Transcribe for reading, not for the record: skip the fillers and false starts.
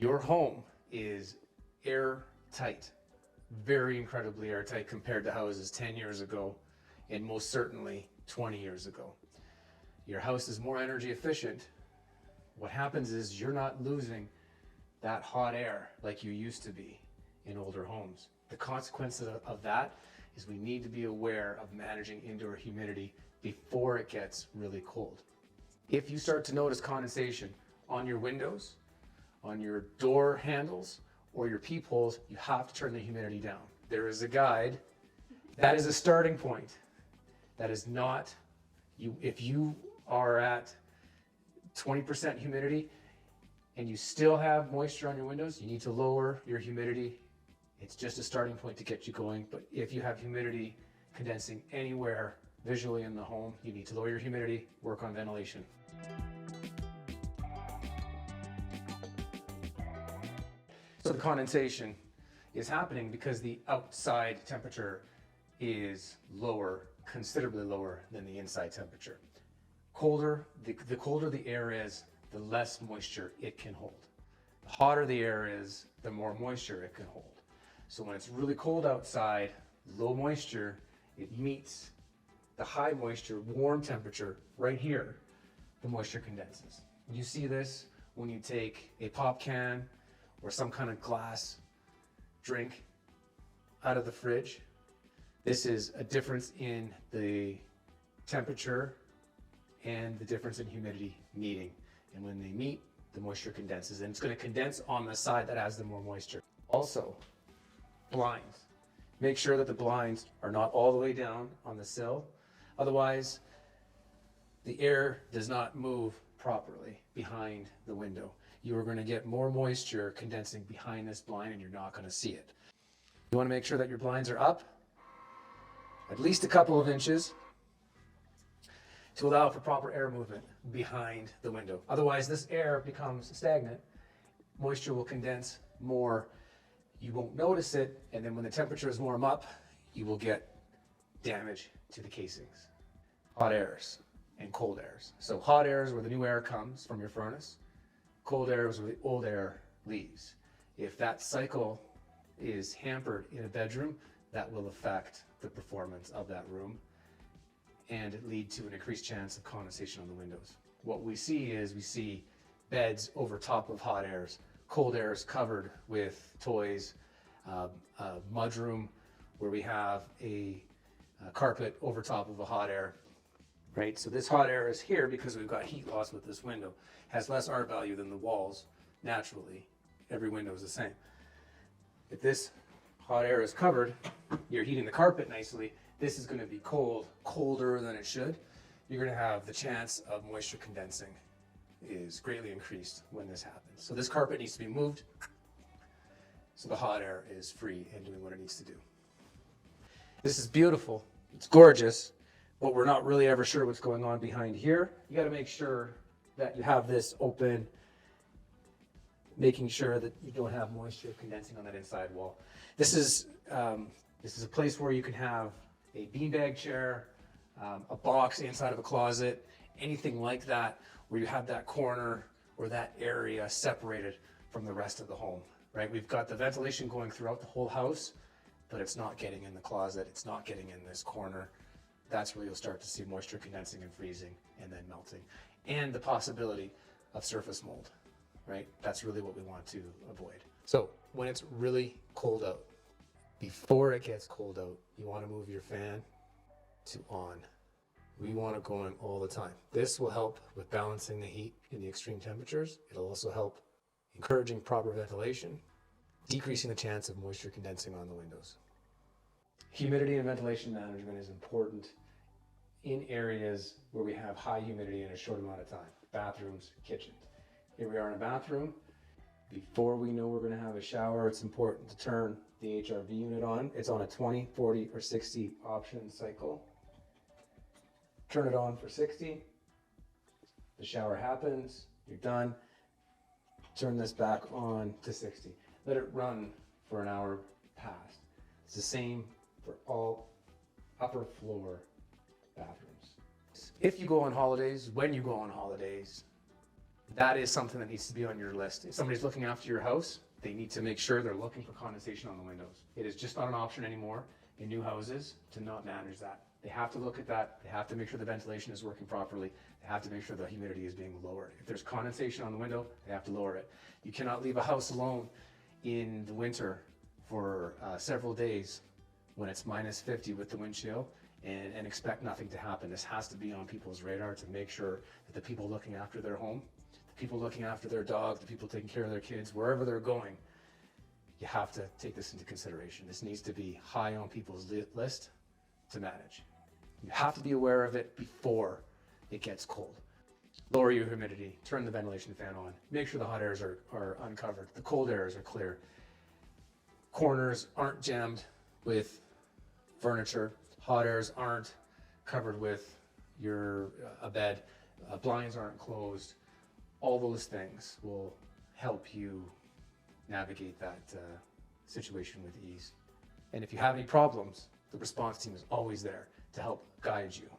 Your home is airtight, very incredibly airtight compared to houses 10 years ago and most certainly 20 years ago. Your house is more energy efficient. What happens is you're not losing that hot air like you used to be in older homes. The consequence of that is we need to be aware of managing indoor humidity before it gets really cold. If you start to notice condensation on your windows, on your door handles, or your peepholes, you have to turn the humidity down. There is a guide. That is a starting point. That is not, if you are at 20% humidity and you still have moisture on your windows, you need to lower your humidity. It's just a starting point to get you going. But if you have humidity condensing anywhere visually in the home, you need to lower your humidity, work on ventilation. So the condensation is happening because the outside temperature is lower, considerably lower than the inside temperature. The colder the air is, the less moisture it can hold. The hotter the air is, the more moisture it can hold. So when it's really cold outside, low moisture, it meets the high moisture, warm temperature right here, the moisture condenses. You see this when you take a pop can or some kind of glass drink out of the fridge. This is a difference in the temperature and the difference in humidity meeting. And when they meet, the moisture condenses, and it's going to condense on the side that has the more moisture. Also, blinds. Make sure that the blinds are not all the way down on the sill. Otherwise, the air does not move properly behind the window. You are going to get more moisture condensing behind this blind and you're not going to see it. You want to make sure that your blinds are up at least a couple of inches to allow for proper air movement behind the window. Otherwise, this air becomes stagnant. Moisture will condense more. You won't notice it, and then when the temperatures warm up, you will get damage to the casings. Hot airs and cold airs. So hot air is where the new air comes from your furnace. Cold air is where the old air leaves. If that cycle is hampered in a bedroom, that will affect the performance of that room and lead to an increased chance of condensation on the windows. What we see beds over top of hot airs, cold airs covered with toys, a mudroom where we have a carpet over top of a hot air. Right, so this hot air is here because we've got heat loss with this window. Has less R value than the walls naturally. Every window is the same. If this hot air is covered, you're heating the carpet nicely. This is going to be cold, colder than it should. You're going to have the chance of moisture condensing is greatly increased when this happens. So this carpet needs to be moved so the hot air is free and doing what it needs to do. This is beautiful. It's gorgeous. But we're not really ever sure what's going on behind here. You got to make sure that you have this open, making sure that you don't have moisture condensing on that inside wall. This is a place where you can have a beanbag chair, a box inside of a closet, anything like that, where you have that corner or that area separated from the rest of the home. Right? We've got the ventilation going throughout the whole house, but it's not getting in the closet. It's not getting in this corner. That's where you'll start to see moisture condensing and freezing and then melting, and the possibility of surface mold, right? That's really what we want to avoid. So when it's really cold out, before it gets cold out, you want to move your fan to on. We want it going all the time. This will help with balancing the heat in the extreme temperatures. It'll also help encouraging proper ventilation, decreasing the chance of moisture condensing on the windows. Humidity and ventilation management is important in areas where we have high humidity in a short amount of time. Bathrooms, kitchens. Here we are in a bathroom. Before we know we're going to have a shower, it's important to turn the HRV unit on. It's on a 20, 40, or 60 option cycle. Turn it on for 60. The shower happens. You're done. Turn this back on to 60. Let it run for an hour past. It's the same for all upper floor bathrooms. If you go on holidays, when you go on holidays, That is something that needs to be on your list. If somebody's looking after your house, they need to make sure they're looking for condensation on the windows. It is just not an option anymore in new houses to not manage that. They have to look at that. They have to make sure the ventilation is working properly. They have to make sure the humidity is being lowered. If there's condensation on the window, they have to lower it. You cannot leave a house alone in the winter for several days when it's minus 50 with the wind chill and expect nothing to happen. This has to be on people's radar to make sure that the people looking after their home, the people looking after their dog, the people taking care of their kids, wherever they're going, you have to take this into consideration. This needs to be high on people's list to manage. You have to be aware of it before it gets cold. Lower your humidity, turn the ventilation fan on, make sure the hot airs are uncovered, the cold airs are clear. Corners aren't jammed with furniture, hot airs aren't covered with a bed, blinds aren't closed. All those things will help you navigate that situation with ease. And if you have any problems, the response team is always there to help guide you.